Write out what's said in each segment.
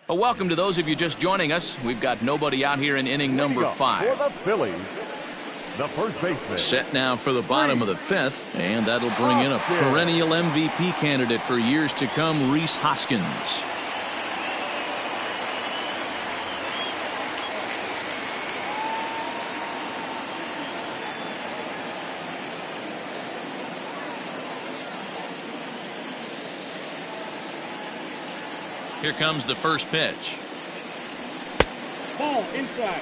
Well, welcome to those of you just joining us. We've got nobody out here in inning number 5. For the Phillies, the first baseman. Set now for the bottom of the 5th, and that'll bring in a perennial MVP candidate for years to come, Rhys Hoskins. Here comes the first pitch. Ball inside.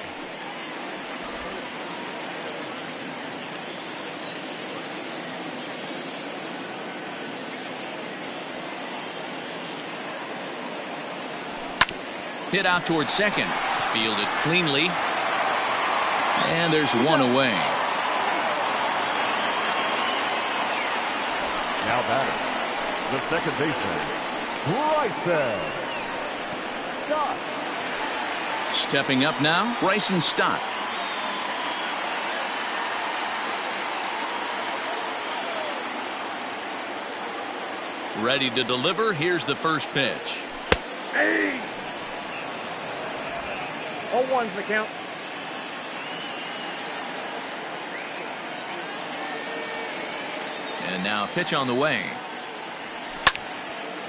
Hit out towards second. Fielded cleanly. And there's one away. Now batter, the second baseman, Bryson Stott. Stepping up now, Bryson Stott. Ready to deliver. Here's the first pitch. Hey! 0-1's the count. And now a pitch on the way.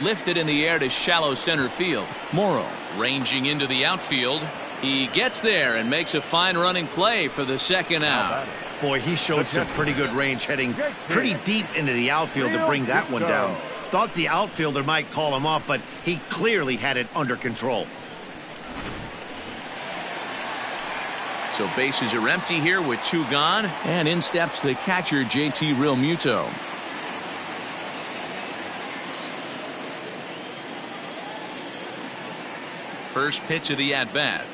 Lifted in the air to shallow center field. Morrow ranging into the outfield. He gets there and makes a fine running play for the second out. Boy, he showed some pretty good range, heading pretty deep into the outfield to bring that one down. Thought the outfielder might call him off, but he clearly had it under control. So bases are empty here with 2 gone, and in steps the catcher, JT Realmuto. First pitch of the at-bat.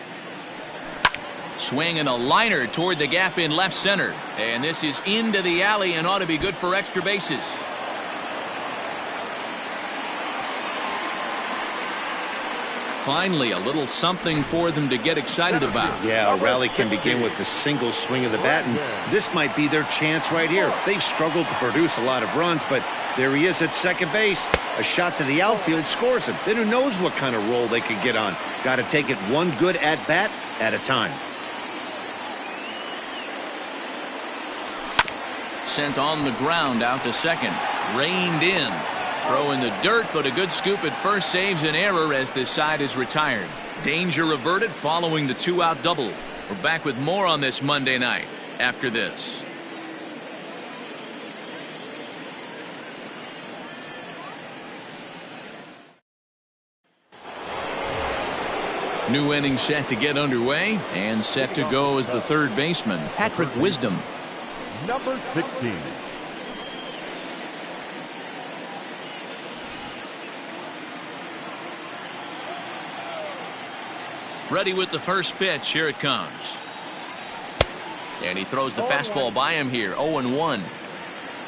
Swing and a liner toward the gap in left center. And this is into the alley and ought to be good for extra bases. Finally, a little something for them to get excited about. Yeah, a rally can begin with a single swing of the bat, and this might be their chance right here. They've struggled to produce a lot of runs, but there he is at second base. A shot to the outfield scores him. Then who knows what kind of roll they could get on. Got to take it one good at-bat at a time. Sent on the ground out to second. Reined in. Throw in the dirt, but a good scoop at first saves an error as this side is retired. Danger averted following the 2-out double. We're back with more on this Monday night after this. New inning set to get underway, and set to go as the third baseman, Patrick Wisdom. Number 16. Ready with the first pitch. Here it comes. And he throws the fastball by him here. 0-1.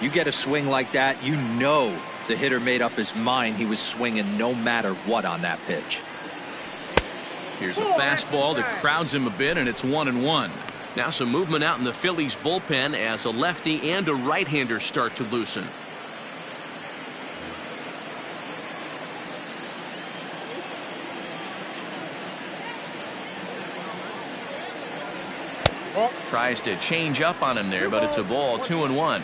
You get a swing like that, you know the hitter made up his mind he was swinging no matter what on that pitch. Here's a fastball that crowds him a bit, and it's 1-1. Now some movement out in the Phillies bullpen as a lefty and a right-hander start to loosen. Tries to change up on him there, but it's a ball. 2-1.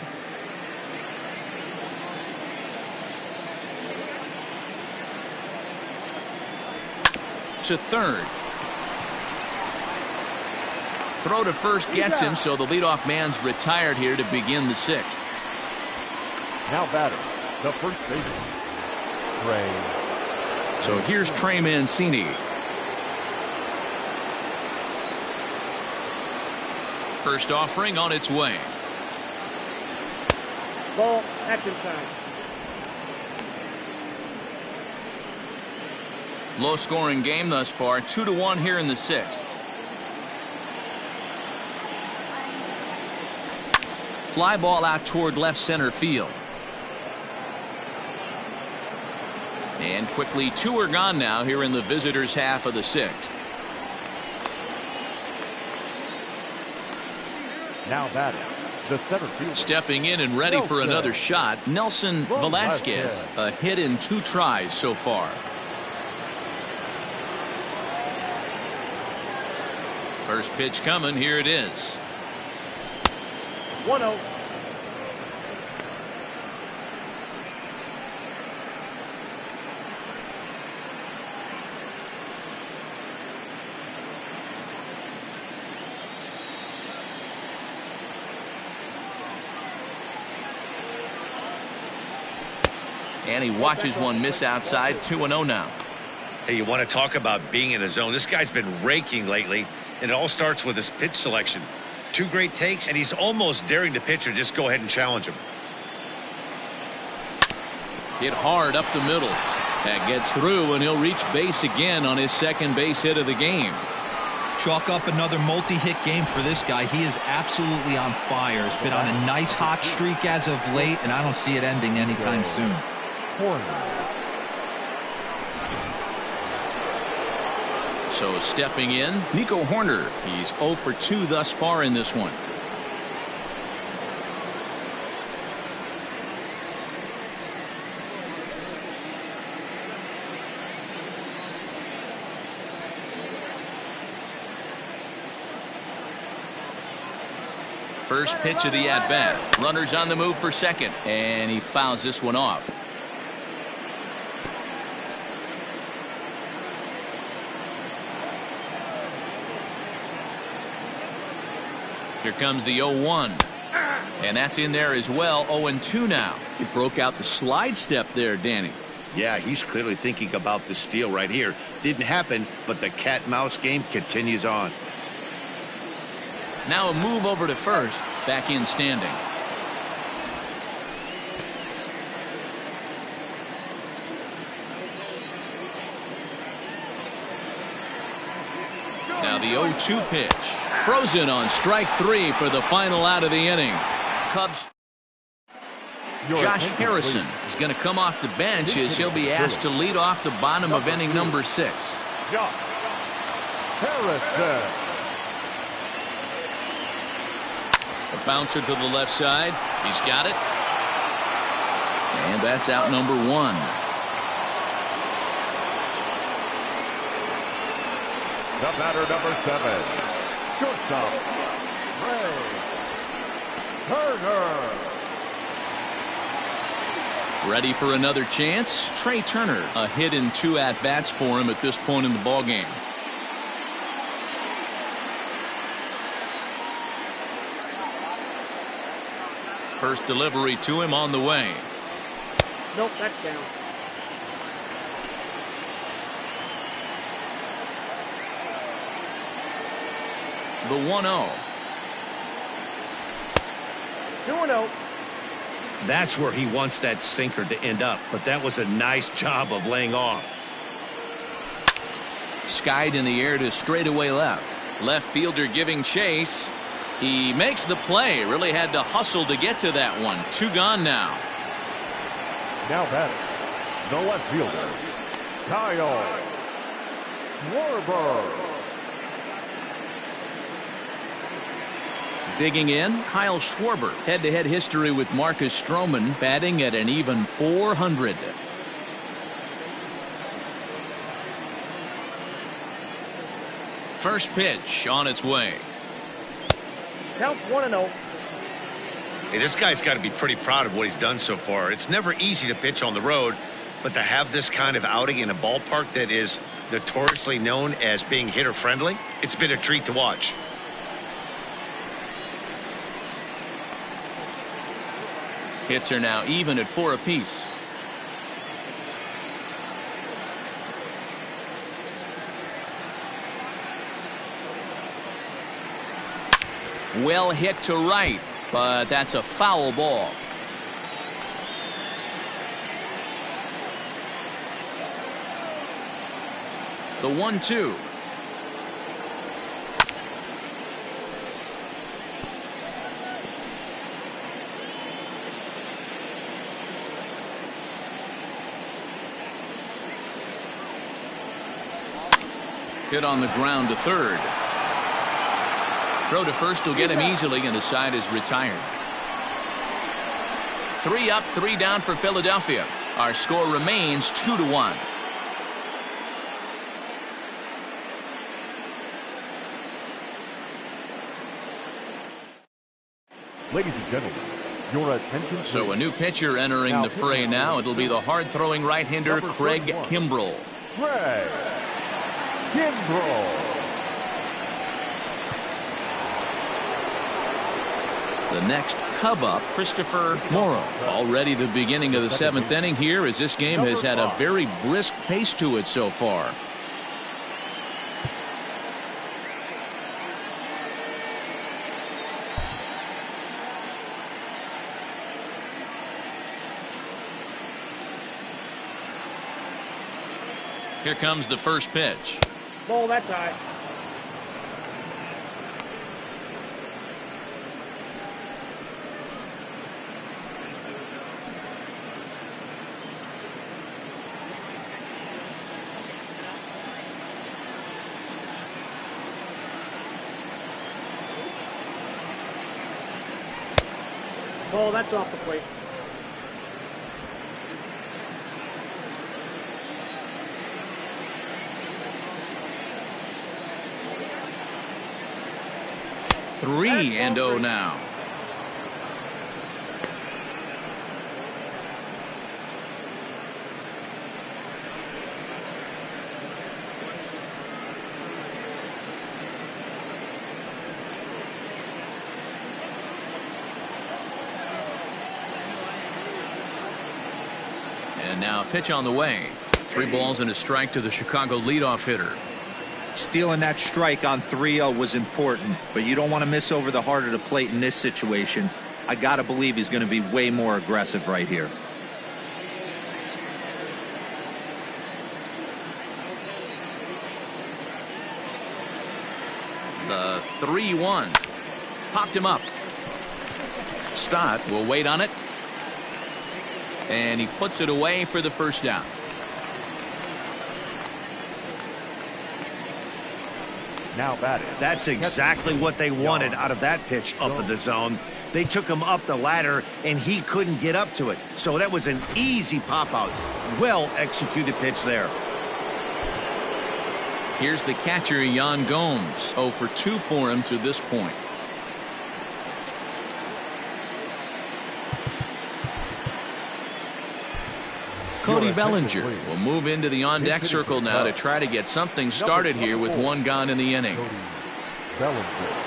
To third. Throw to first gets him, so the leadoff man's retired here to begin the 6th. Now batter, the first baseman, Trey. So here's Trey Mancini. First offering on its way. Ball, action time. Low scoring game thus far. 2-1 here in the 6th. Fly ball out toward left center field. And quickly 2 are gone now here in the visitors' half of the 6th. Now batting, the center fielder. Stepping in and ready for another shot, Nelson Velasquez. A hit in 2 tries so far. First pitch coming. Here it is. 1-0. And he watches one miss outside. 2-0 now. Hey, you want to talk about being in a zone? This guy's been raking lately, and it all starts with his pitch selection. 2 great takes, and he's almost daring the pitcher just go ahead and challenge him. Hit hard up the middle. That gets through, and he'll reach base again on his second base hit of the game. Chalk up another multi-hit game for this guy. He is absolutely on fire. He's been on a nice hot streak as of late, and I don't see it ending anytime soon. So stepping in, Nico Horner. He's 0 for 2 thus far in this one. First pitch of the at-bat. Runners on the move for second, and he fouls this one off. Here comes the 0-1. And that's in there as well. 0-2 now. He broke out the slide step there, Danny. Yeah, he's clearly thinking about the steal right here. Didn't happen, but the cat-mouse game continues on. Now a move over to first. Back in standing. Now the 0-2 pitch. Frozen on strike 3 for the final out of the inning. Cubs. Josh Harrison is going to come off the bench as he'll be asked to lead off the bottom of inning number 6. Josh Harrison. A bouncer to the left side. He's got it. And that's out number 1. The batter, number 7, shortstop, Trey Turner. Ready for another chance. Trey Turner, a hit in 2 at-bats for him at this point in the ballgame. First delivery to him on the way. Nope, that's down. The 1-0. 2-0. That's where he wants that sinker to end up, but that was a nice job of laying off. Skied in the air to straightaway left. Left fielder giving chase. He makes the play. Really had to hustle to get to that one. 2 gone now. Now batting, the left fielder, Kyle Schwarber. Digging in, Kyle Schwarber. Head-to-head history with Marcus Stroman, batting at an even .400. First pitch on its way. Count 1-0. Hey, this guy's got to be pretty proud of what he's done so far. It's never easy to pitch on the road, but to have this kind of outing in a ballpark that is notoriously known as being hitter-friendly, it's been a treat to watch. Hits are now even at 4 apiece. Well hit to right, but that's a foul ball. The 1-2. Hit on the ground to third. Throw to first will get him easily, and the side is retired. 3 up, 3 down for Philadelphia. Our score remains 2-1. Ladies and gentlemen, your attention. So please. a new pitcher entering the fray now. It'll be the hard-throwing right-hander Craig Kimbrell. Craig Kimbrell. The next Cub up, Christopher Morrow. Already the beginning of the 7th inning here, as this game has had a very brisk pace to it so far. Here comes the first pitch. Ball, that's high. Ball, that's off the plate. 3-0 now. And now a pitch on the way. 3 balls and a strike to the Chicago leadoff hitter. Stealing that strike on 3-0 was important, but you don't want to miss over the heart of the plate in this situation. I got to believe he's going to be way more aggressive right here. The 3-1. Popped him up. Stott will wait on it. And he puts it away for the first down. Now batting. That's exactly what they wanted out of that pitch up in the zone. They took him up the ladder, and he couldn't get up to it. So that was an easy pop-out. Well-executed pitch there. Here's the catcher, Yan Gomes. 0 for 2 for him to this point. Cody Bellinger will move into the on-deck circle now to try to get something started here with 1 gone in the inning. Cody Bellinger.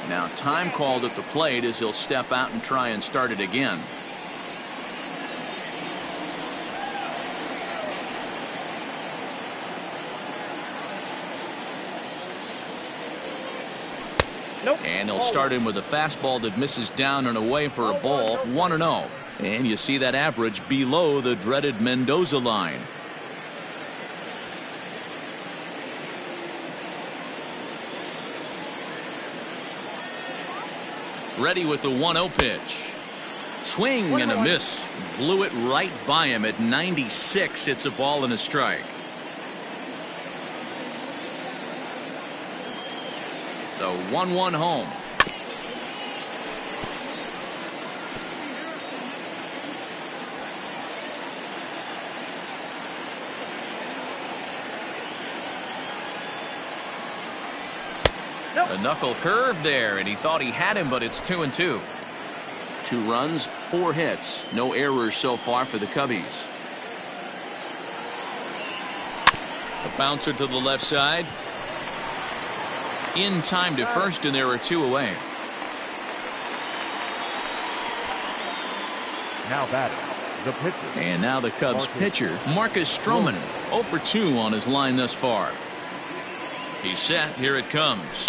Now time called at the plate as he'll step out and try and start it again. Nope. And he'll start in with a fastball that misses down and away for a ball. 1-0. And you see that average below the dreaded Mendoza line. Ready with the 1-0 pitch. Swing and a miss. Blew it right by him at 96. It's a ball and a strike. The 1-1 home. A knuckle curve there, and he thought he had him, but it's 2-2. 2 runs, 4 hits, no errors so far for the Cubbies. A bouncer to the left side. In time to first, and there are 2 away. Now batting, the pitcher. And now the Cubs pitcher, Marcus Stroman, 0 for 2 on his line thus far. He's set. Here it comes.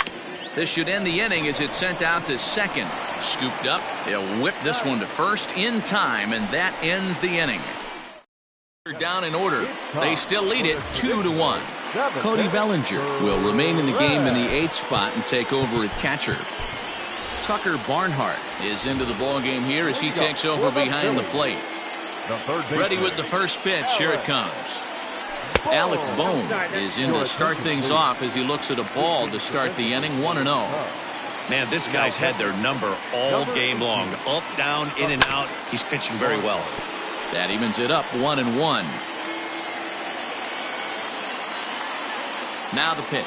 This should end the inning as it's sent out to second. Scooped up. They'll whip this one to first in time, and that ends the inning. Down in order. They still lead it 2-1. Cody Bellinger will remain in the game in the 8th spot and take over at catcher. Tucker Barnhart is into the ballgame here as he takes over behind the plate. Ready with the first pitch. Here it comes. Alec Bohm is in to start things off as he looks at a ball to start the inning. 1-0. Man, this guy's had their number all game long. Up, down, in and out. He's pitching very well. That evens it up 1-1. Now the pitch.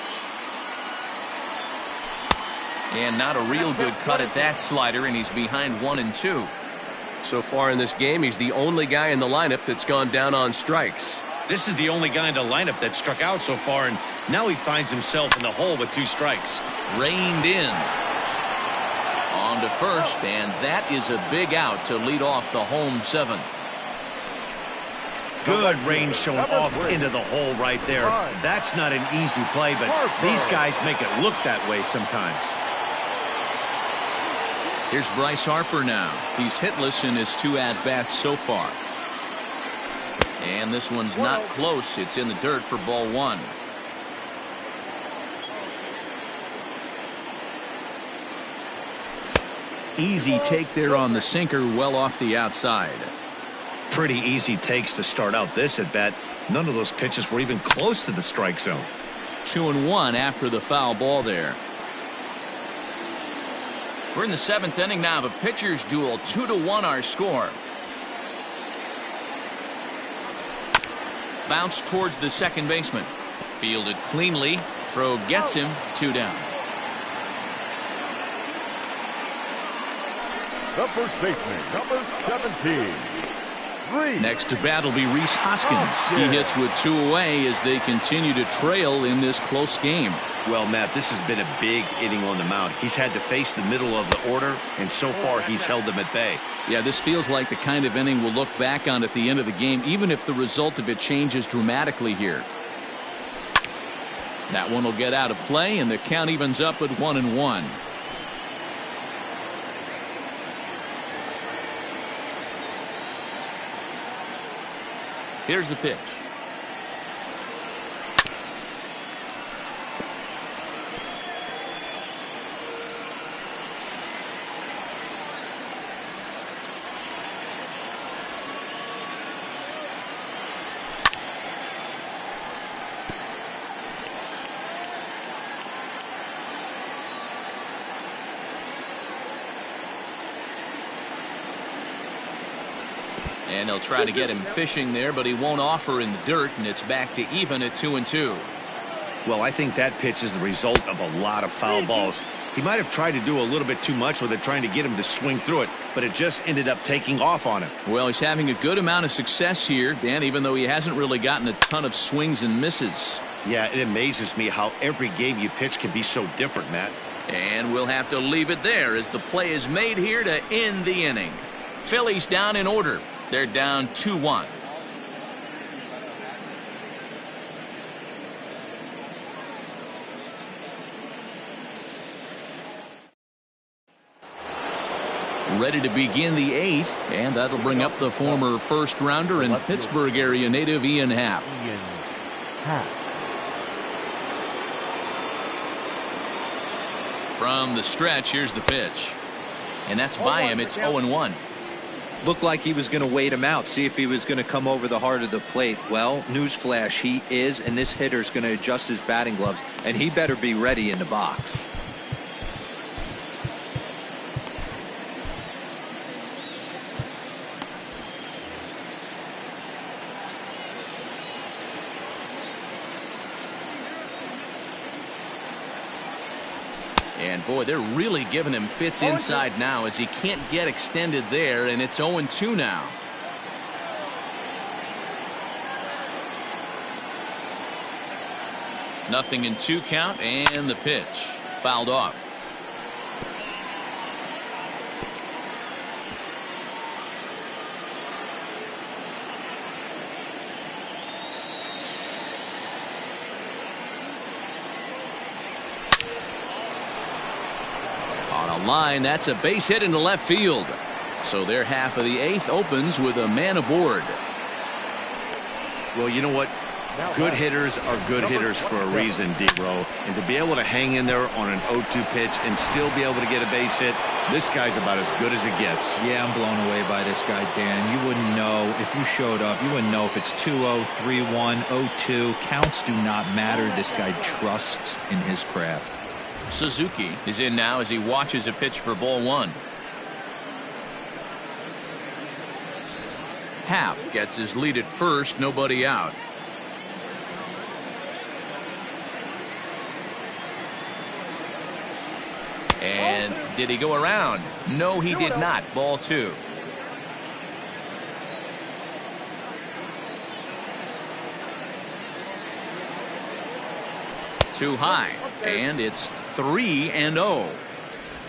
And not a real good cut at that slider, and he's behind 1-2. So far in this game, he's the only guy in the lineup that's gone down on strikes. This is the only guy in the lineup that struck out so far, and now he finds himself in the hole with 2 strikes. Reined in. On to first, and that is a big out to lead off the home 7th. Good range shown off into the hole right there. That's not an easy play, but these guys make it look that way sometimes. Here's Bryce Harper now. He's hitless in his 2 at-bats so far. And this one's not close. It's in the dirt for ball 1. Easy take there on the sinker, well off the outside. Pretty easy takes to start out this at bat. None of those pitches were even close to the strike zone. 2-1 after the foul ball there. We're in the 7th inning now of a pitcher's duel. 2-1 our score. Bounce towards the second baseman. Fielded cleanly. Throw gets him. 2 down. The first baseman, number 17. Next to bat will be Rhys Hoskins. He hits with 2 away as they continue to trail in this close game. Well, Matt, this has been a big inning on the mound. He's had to face the middle of the order, and so far he's held them at bay. Yeah, this feels like the kind of inning we'll look back on at the end of the game, even if the result of it changes dramatically here. That one will get out of play, and the count evens up at 1-1. Here's the pitch. And they'll try to get him fishing there, but he won't offer in the dirt, and it's back to even at 2-2. Well, I think that pitch is the result of a lot of foul balls. He might have tried to do a little bit too much with it, trying to get him to swing through it, but it just ended up taking off on him. Well, he's having a good amount of success here, Dan, even though he hasn't really gotten a ton of swings and misses. Yeah, it amazes me how every game you pitch can be so different, Matt. And we'll have to leave it there as the play is made here to end the inning. Phillies down in order. They're down 2-1. Ready to begin the 8th, and that'll bring up the former first rounder and Pittsburgh area native Ian Happ. From the stretch, here's the pitch. And that's by him. It's 0-1. Looked like he was going to wait him out, see if he was going to come over the heart of the plate. Well, newsflash, he is, and this hitter's going to adjust his batting gloves, and he better be ready in the box. And boy, they're really giving him fits inside now as he can't get extended there, and it's 0-2 now. Nothing in 2 count, and the pitch fouled off. line. That's a base hit into left field. So their half of the 8th opens with a man aboard. Well, you know what? Good hitters are good hitters for a reason, D-Row. And to be able to hang in there on an 0-2 pitch and still be able to get a base hit, this guy's about as good as it gets. Yeah, I'm blown away by this guy, Dan. You wouldn't know if you showed up. You wouldn't know if it's 2-0, 3-1, 0-2. Counts do not matter. This guy trusts in his craft. Suzuki is in now as he watches a pitch for ball 1. Happ gets his lead at first, nobody out. And did he go around? No, he did not. Ball 2. Too high, and it's 3-0.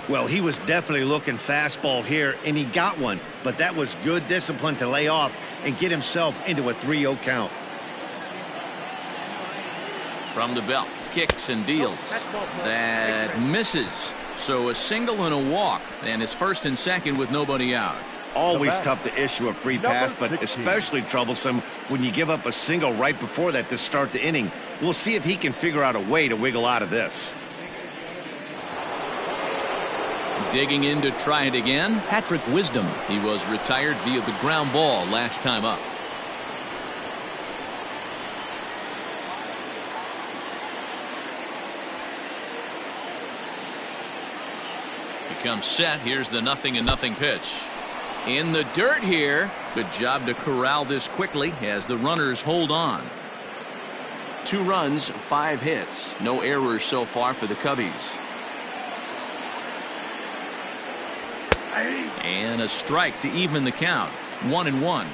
Well, he was definitely looking fastball here, and he got one. But that was good discipline to lay off and get himself into a 3-0 count. From the belt, kicks and deals. That misses. So a single and a walk, and it's 1st and 2nd with nobody out. Always tough to issue a free pass, but especially troublesome when you give up a single right before that to start the inning. We'll see if he can figure out a way to wiggle out of this. Digging in to try it again, Patrick Wisdom. He was retired via the ground ball last time up. Becomes set. Here's the 0-0 pitch. In the dirt here. Good job to corral this quickly as the runners hold on. 2 runs, 5 hits. No errors so far for the Cubbies. And a strike to even the count. 1-1.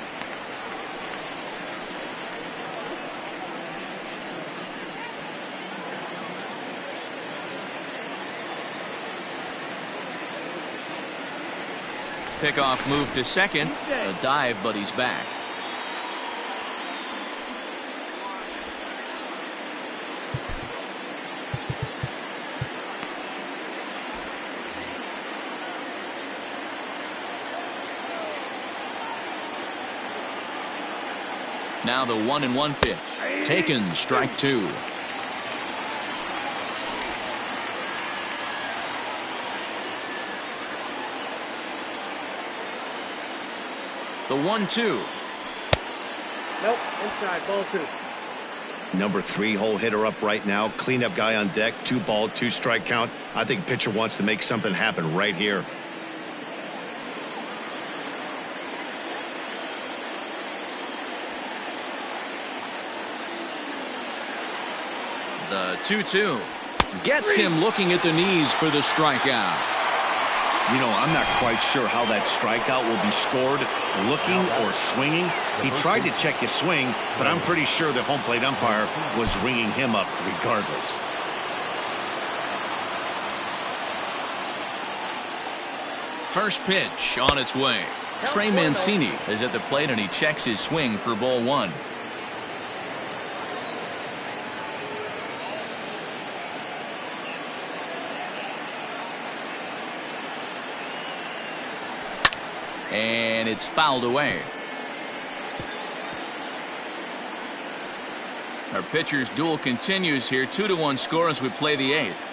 Pickoff move to second. A dive, but he's back. Now the 1-1 pitch. Taken, strike 2. The 1-2. Nope, inside, ball 2. Number 3 hole hitter up right now. Cleanup guy on deck. 2 ball, 2 strike count. I think pitcher wants to make something happen right here. The 2-2 gets him looking at the knees for the strikeout. You know, I'm not quite sure how that strikeout will be scored, looking or swinging. He tried to check his swing, but I'm pretty sure the home plate umpire was ringing him up regardless. First pitch on its way. Trey Mancini is at the plate and he checks his swing for ball 1. And it's fouled away. Our pitcher's duel continues here. 2-1 score as we play the 8th.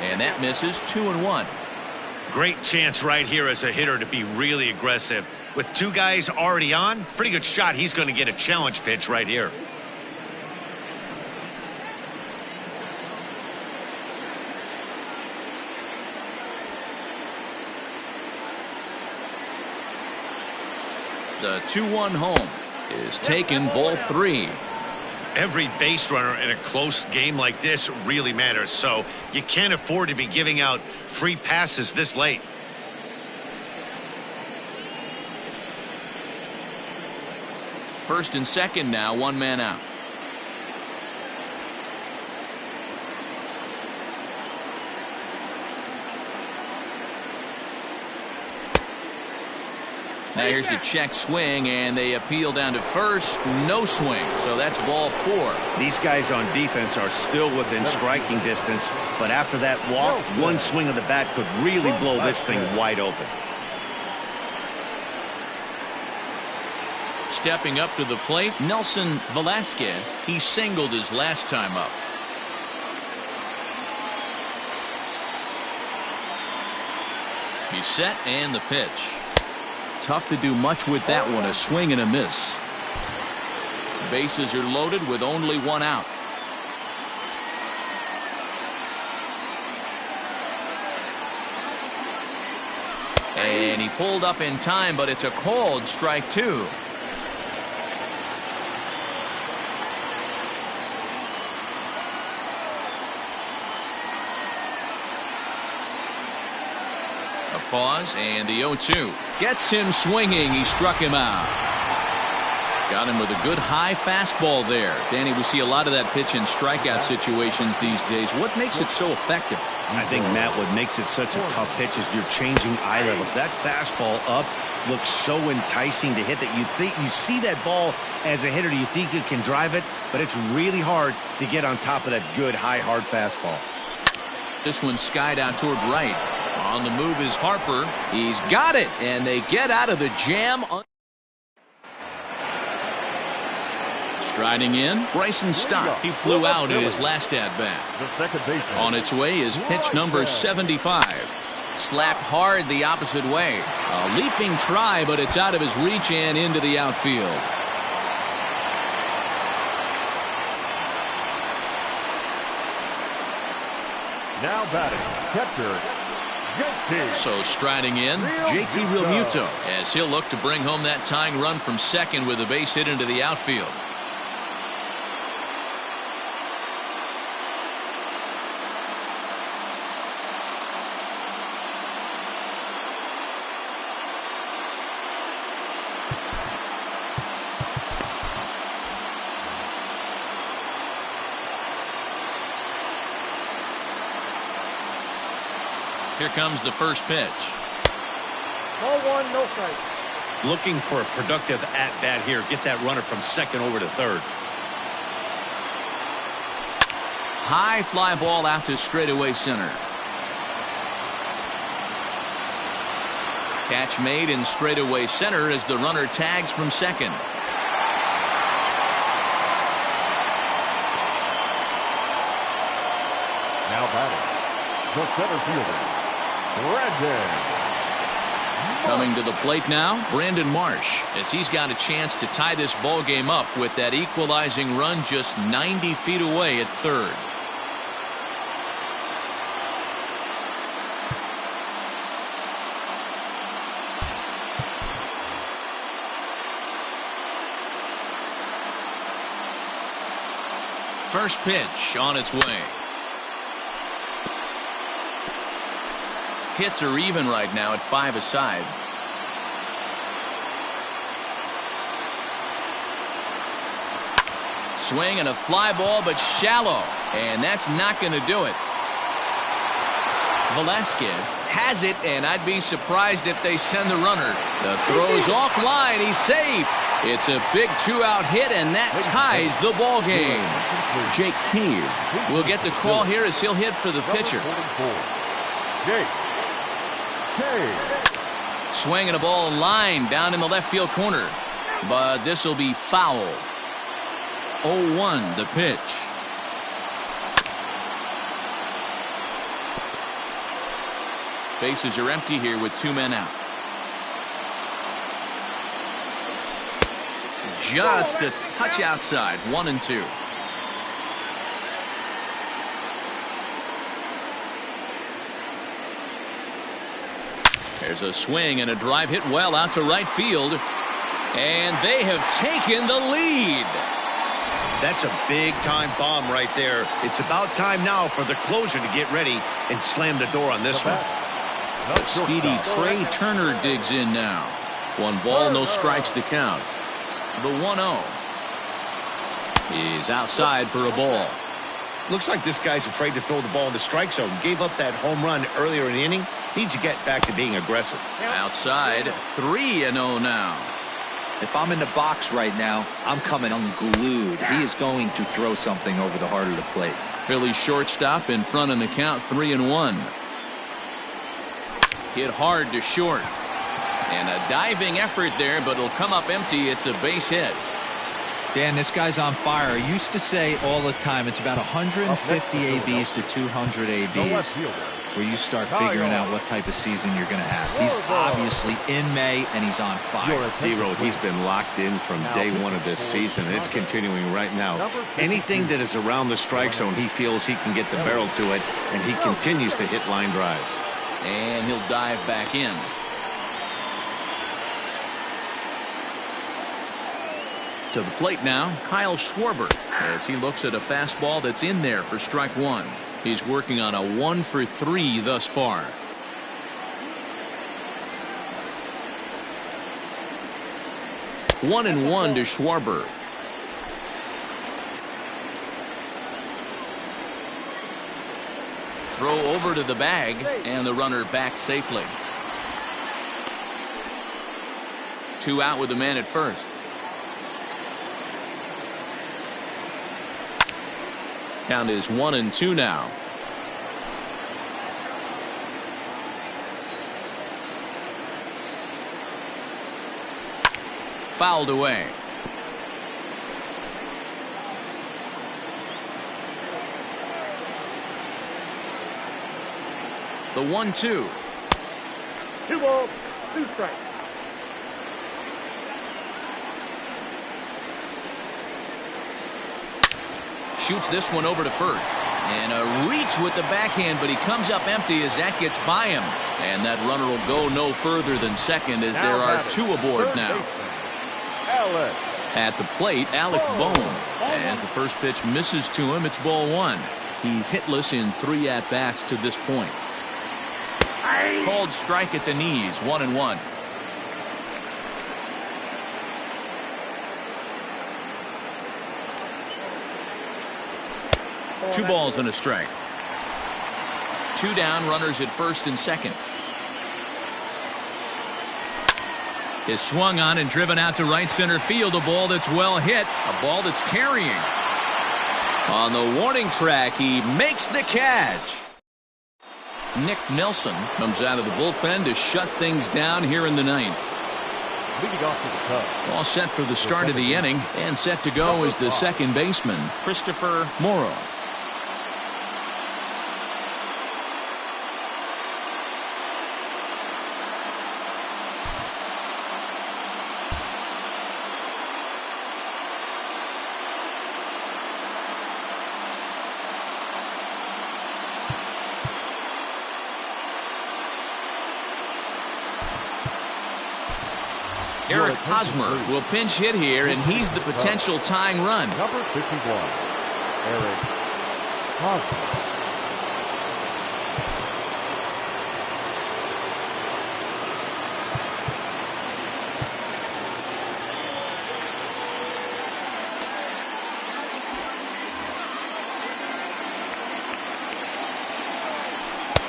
And that misses. 2-1. Great chance right here as a hitter to be really aggressive. With 2 guys already on, pretty good shot. He's going to get a challenge pitch right here. The 2-1 home is taken, ball 3. Every base runner in a close game like this really matters, so you can't afford to be giving out free passes this late. First and second now, 1 man out. Now here's a check swing, and they appeal down to first. No swing, so that's ball 4. These guys on defense are still within striking distance, but after that walk, one swing of the bat could really blow this thing wide open. Stepping up to the plate, Nelson Velasquez. He singled his last time up. He's set, and the pitch. Tough to do much with that one. A swing and a miss. Bases are loaded with only one out. And he pulled up in time, but it's a called strike 2. Pause, and the 0-2 gets him swinging. He struck him out. Got him with a good high fastball there. Danny, we see a lot of that pitch in strikeout situations these days. What makes it so effective? I think, Matt, what makes it such a tough pitch is you're changing eye levels. That fastball up looks so enticing to hit that you see that ball as a hitter, you think you can drive it, but it's really hard to get on top of that good high hard fastball. This one skied out toward right. On the move is Harper. He's got it, and they get out of the jam. Striding in, Bryson Stott. He flew out in his last at-bat. On its way is pitch number 75. Slapped hard the opposite way. A leaping try, but it's out of his reach and into the outfield. Now batting, catcher. So striding in, JT Realmuto, as he'll look to bring home that tying run from second with a base hit into the outfield. Here comes the first pitch. Ball 1, no strikes. Looking for a productive at-bat here. Get that runner from second over to third. High fly ball out to straightaway center. Catch made in straightaway center as the runner tags from second. Now batting, the center fielder, Hernandez. Coming to the plate now, Brandon Marsh, as he's got a chance to tie this ball game up with that equalizing run just 90 feet away at third. First pitch on its way. Hits are even right now at 5 aside. Swing and a fly ball, but shallow, and that's not going to do it. Velasquez has it, and I'd be surprised if they send the runner. The throw's offline. He's safe. It's a big 2-out hit, and that ties the ball game. Jake Cave will get the call here as he'll hit for the pitcher. Jake. Swinging a ball line down in the left field corner, but this will be foul. 0-1 the pitch. Bases are empty here with 2 men out. Just a touch outside, 1-2. There's a swing and a drive hit well out to right field. And they have taken the lead. That's a big-time bomb right there. It's about time now for the closer to get ready and slam the door on this one. The speedy Trey Turner digs in now. 1 ball, no strikes to count. The 1-0 is outside for a ball. Looks like this guy's afraid to throw the ball in the strike zone. Gave up that home run earlier in the inning. Needs to get back to being aggressive. Outside, 3-0 now. If I'm in the box right now, I'm coming unglued. He is going to throw something over the heart of the plate. Phillies shortstop in front in the count, 3-1. Hit hard to short. And a diving effort there, but it'll come up empty. It's a base hit. Dan, this guy's on fire. I used to say all the time it's about 150 ABs to 200 ABs where you start figuring out what type of season you're going to have. He's obviously in May, and he's on fire. D-Road, he's been locked in from day one of this season, and it's continuing right now. Anything that is around the strike zone, he feels he can get the barrel to it, and he continues to hit line drives. And he'll dive back in. To the plate now, Kyle Schwarber, as he looks at a fastball that's in there for strike one. He's working on a 1 for 3 thus far. One and one to Schwarber. Throw over to the bag, and the runner back safely. 2 out with the man at first. Count is 1-2 now. Fouled away. The 1-2. 2 balls, 2 strikes. Shoots this one over to first. And a reach with the backhand, but he comes up empty as that gets by him. And that runner will go no further than second as there are 2 aboard now. At the plate, Alec Bohm. As the first pitch misses to him, it's ball 1. He's hitless in 3 at-bats to this point. Called strike at the knees, 1-1. Two balls and a strike. 2 down, runners at first and second. Is swung on and driven out to right center field. A ball that's well hit. A ball that's carrying. On the warning track, he makes the catch. Nick Nelson comes out of the bullpen to shut things down here in the 9th. Leading off to the Cubs. All set for the start of the inning, and set to go is the second baseman, Christopher Morrow. Eric Hosmer will pinch hit here, and he's the potential tying run. Number 51, Eric Hosmer.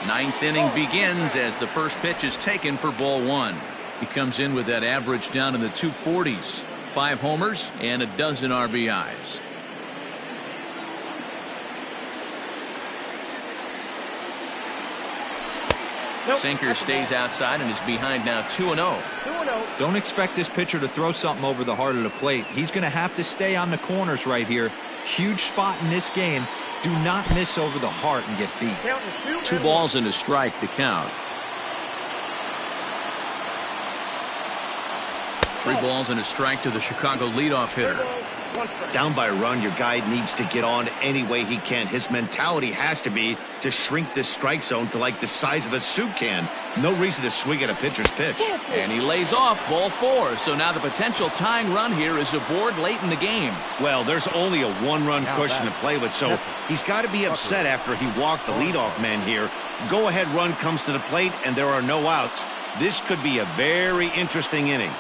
Ninth inning begins as the first pitch is taken for ball 1. He comes in with that average down in the 240s. 5 homers and a dozen RBIs. Sinker stays outside and is behind now 2-0. 2-0. Don't expect this pitcher to throw something over the heart of the plate. He's going to have to stay on the corners right here. Huge spot in this game. Do not miss over the heart and get beat. 2 balls and a strike to count. 3 balls and a strike to the Chicago leadoff hitter. Down by a run, your guy needs to get on any way he can. His mentality has to be to shrink this strike zone to like the size of a soup can. No reason to swing at a pitcher's pitch. And he lays off ball 4. So now the potential tying run here is aboard late in the game. Well, there's only a 1-run cushion to play with, so he's got to be upset after he walked the leadoff man here. Go-ahead run comes to the plate, and there are no outs. This could be a very interesting inning.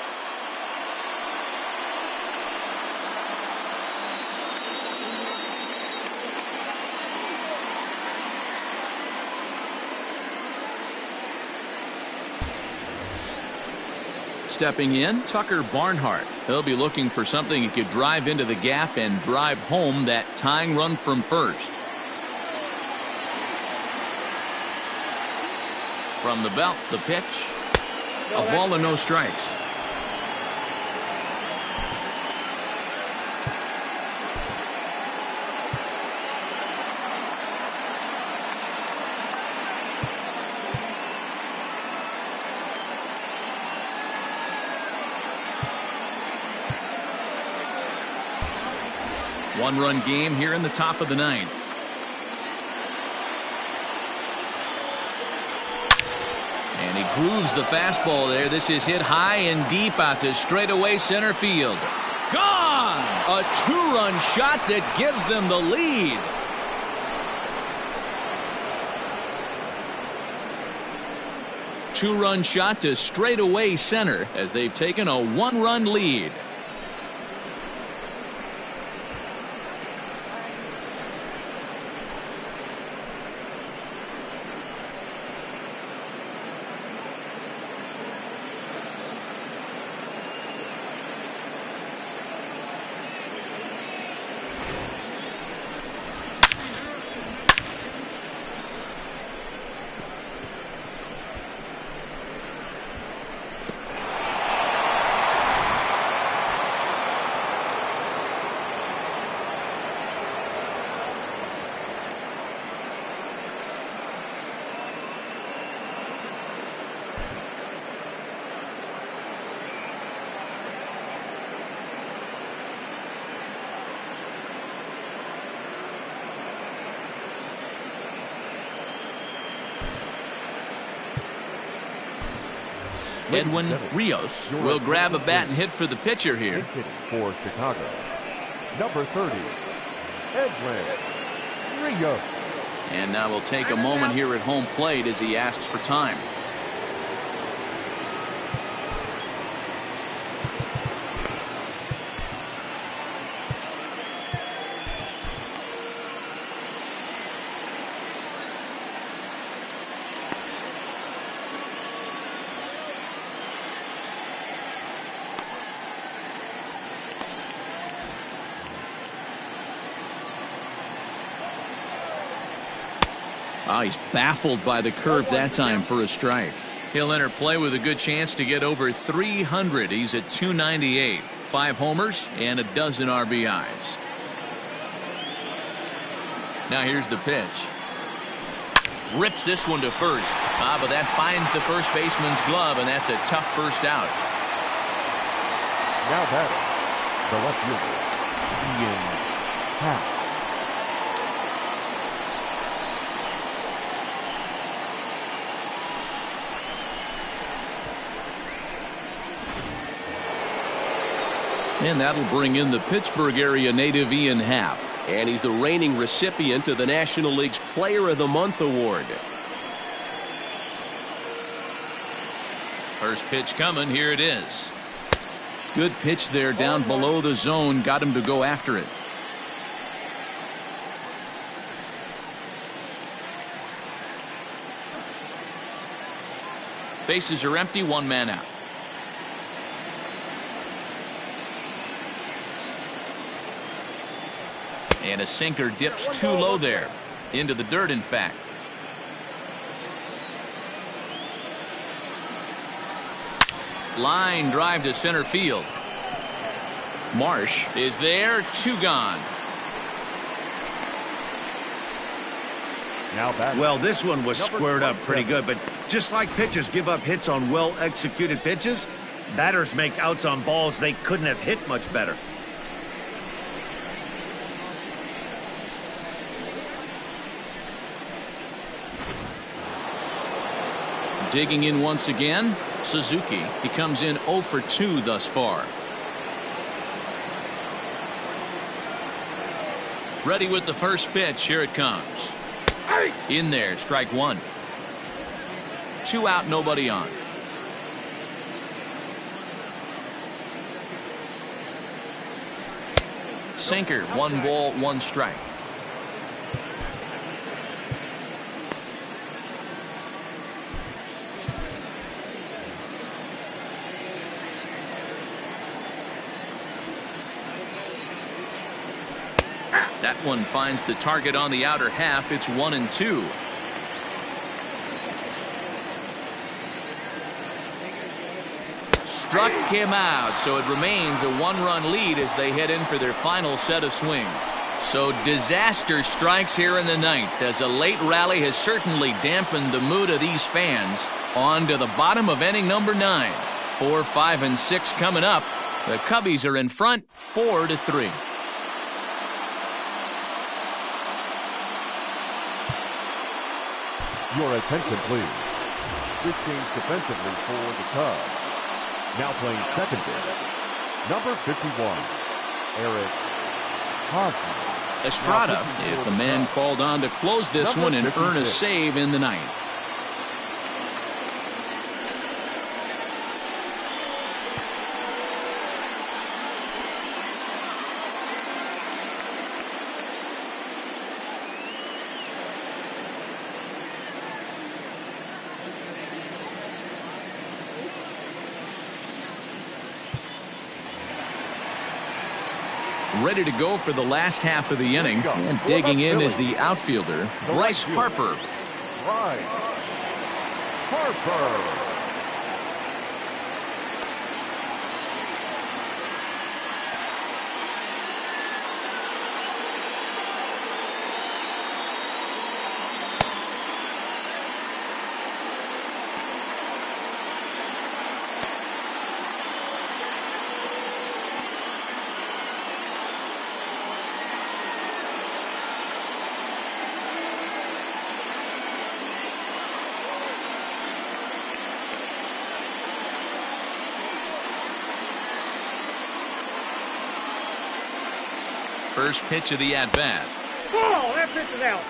Stepping in, Tucker Barnhart. He'll be looking for something he could drive into the gap and drive home that tying run from first. From the belt, the pitch. A ball and no strikes. One-run game here in the top of the ninth. And he grooves the fastball there. This is hit high and deep out to straightaway center field. Gone! A two-run shot that gives them the lead. Two-run shot to straightaway center as they've taken a one-run lead. Edwin Rios will grab a bat and hit for the pitcher here. For Chicago, number 30, Edwin Rios. And now we'll take a moment here at home plate as he asks for time. Oh, he's baffled by the curve that time for a strike. He'll enter play with a good chance to get over 300. He's at 298. 5 homers and a dozen RBIs. Now here's the pitch. Rips this one to first. But that finds the first baseman's glove, and that's a tough first out. Now batting, the left fielder, Ian Happ. And that'll bring in the Pittsburgh area native Ian Happ. And he's the reigning recipient of the National League's Player of the Month award. First pitch coming. Here it is. Good pitch there down below the zone. Got him to go after it. Bases are empty. 1 man out. And a sinker dips too low there. Into the dirt, in fact. Line drive to center field. Marsh is there. 2 gone. Now batting. Well, this one was squared up pretty good, but just like pitchers give up hits on well-executed pitches, batters make outs on balls they couldn't have hit much better. Digging in once again, Suzuki. He comes in 0 for 2 thus far. Ready with the first pitch. Here it comes. In there, strike 1. 2 out, nobody on. Sinker, 1 ball, 1 strike. That one finds the target on the outer half. It's 1-2. Struck him out, so it remains a 1-run lead as they head in for their final set of swings. So disaster strikes here in the ninth as a late rally has certainly dampened the mood of these fans. On to the bottom of inning number 9. 4, 5, and 6 coming up. The Cubbies are in front 4-3. Your attention, please. This change defensively for the Cubs. Now playing second base, number 51, Eric Hosmer. Estrada is the man called on to close this one and earn a save in the ninth. Ready to go for the last half of the inning, and digging in is the outfielder, Bryce Harper. Bryce Harper. First pitch of the at-bat. Ball, that pitch is out.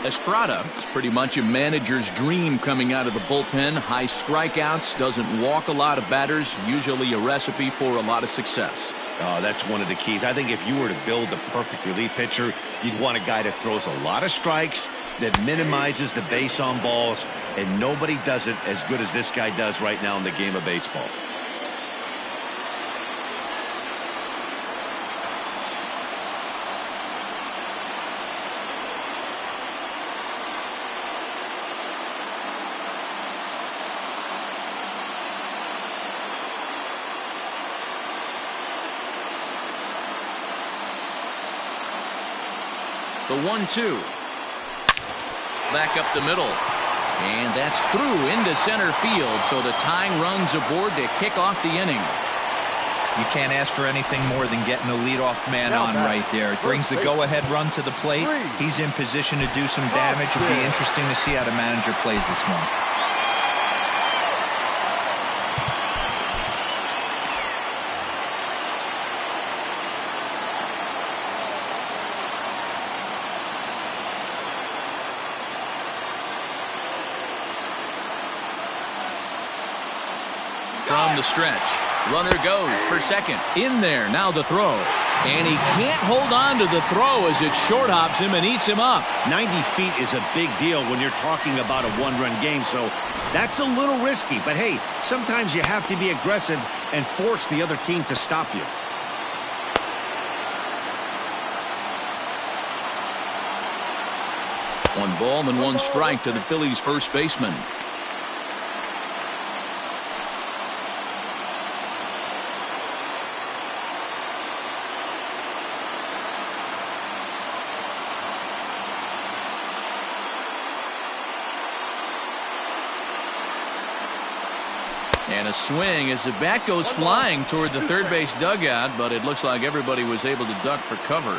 Estrada is pretty much a manager's dream coming out of the bullpen. High strikeouts, doesn't walk a lot of batters, usually a recipe for a lot of success. Oh, that's one of the keys. I think if you were to build a perfect relief pitcher, you'd want a guy that throws a lot of strikes, that minimizes the base on balls, and nobody does it as good as this guy does right now in the game of baseball. The 1-2. Back up the middle. And that's through into center field. So the tying run's aboard to kick off the inning. You can't ask for anything more than getting a leadoff man on right there. It brings the go-ahead run to the plate. He's in position to do some damage. It'll be interesting to see how the manager plays this one. From the stretch, runner goes for second. In there, now the throw. And he can't hold on to the throw as it short hops him and eats him up. 90 feet is a big deal when you're talking about a one-run game, so that's a little risky. But hey, sometimes you have to be aggressive and force the other team to stop you. One ball and one strike to the Phillies' first baseman. And a swing as the bat goes flying toward the third base dugout, but it looks like everybody was able to duck for cover.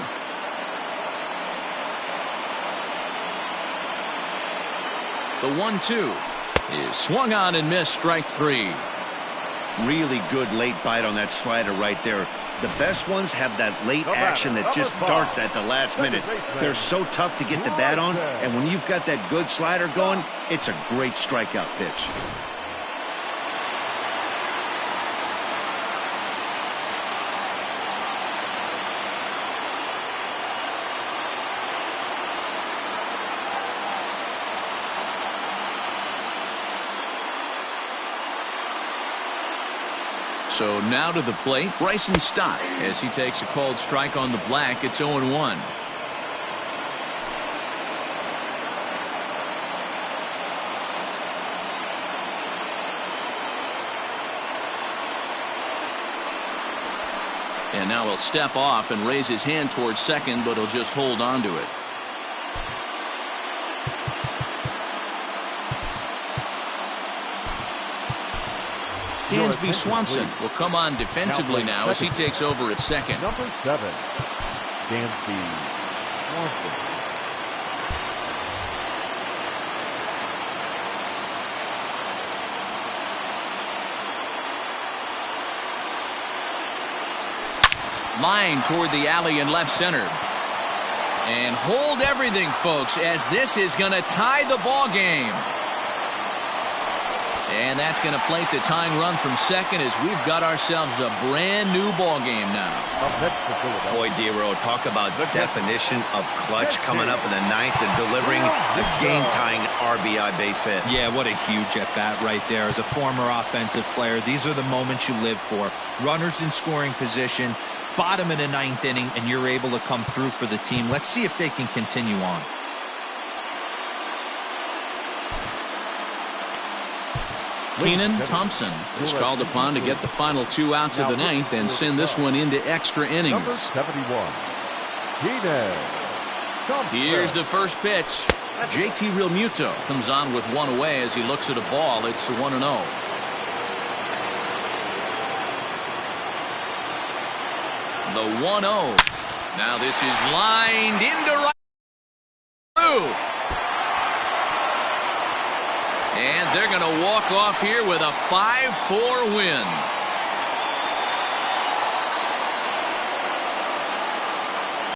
The 1-2 is swung on and missed, strike 3. Really good late bite on that slider right there. The best ones have that late action that just darts at the last minute. They're so tough to get the bat on, and when you've got that good slider going, it's a great strikeout pitch. So now to the plate, Bryson Stott. As he takes a called strike on the black, it's 0-1. And now he'll step off and raise his hand towards second, but he'll just hold on to it. Dansby Swanson will come on defensively now as he takes over at second. Number 7, Dansby Swanson. Line toward the alley in left center. And hold everything, folks, as this is going to tie the ball game. And that's going to plate the tying run from second as we've got ourselves a brand new ball game now. Boy, D-Row, talk about definition of clutch coming up in the ninth and delivering a game-tying RBI base hit. Yeah, what a huge at-bat right there. As a former offensive player, these are the moments you live for. Runners in scoring position, bottom of the ninth inning, and you're able to come through for the team. Let's see if they can continue on. Keenan Thompson is called upon to get the final 2 outs of the ninth and send this one into extra innings. Number 71, Keenan Thompson. Here's the first pitch. JT Realmuto comes on with one away as he looks at a ball. It's 1-0. The 1-0. Now this is lined into right through. And they're going to walk off here with a 5-4 win.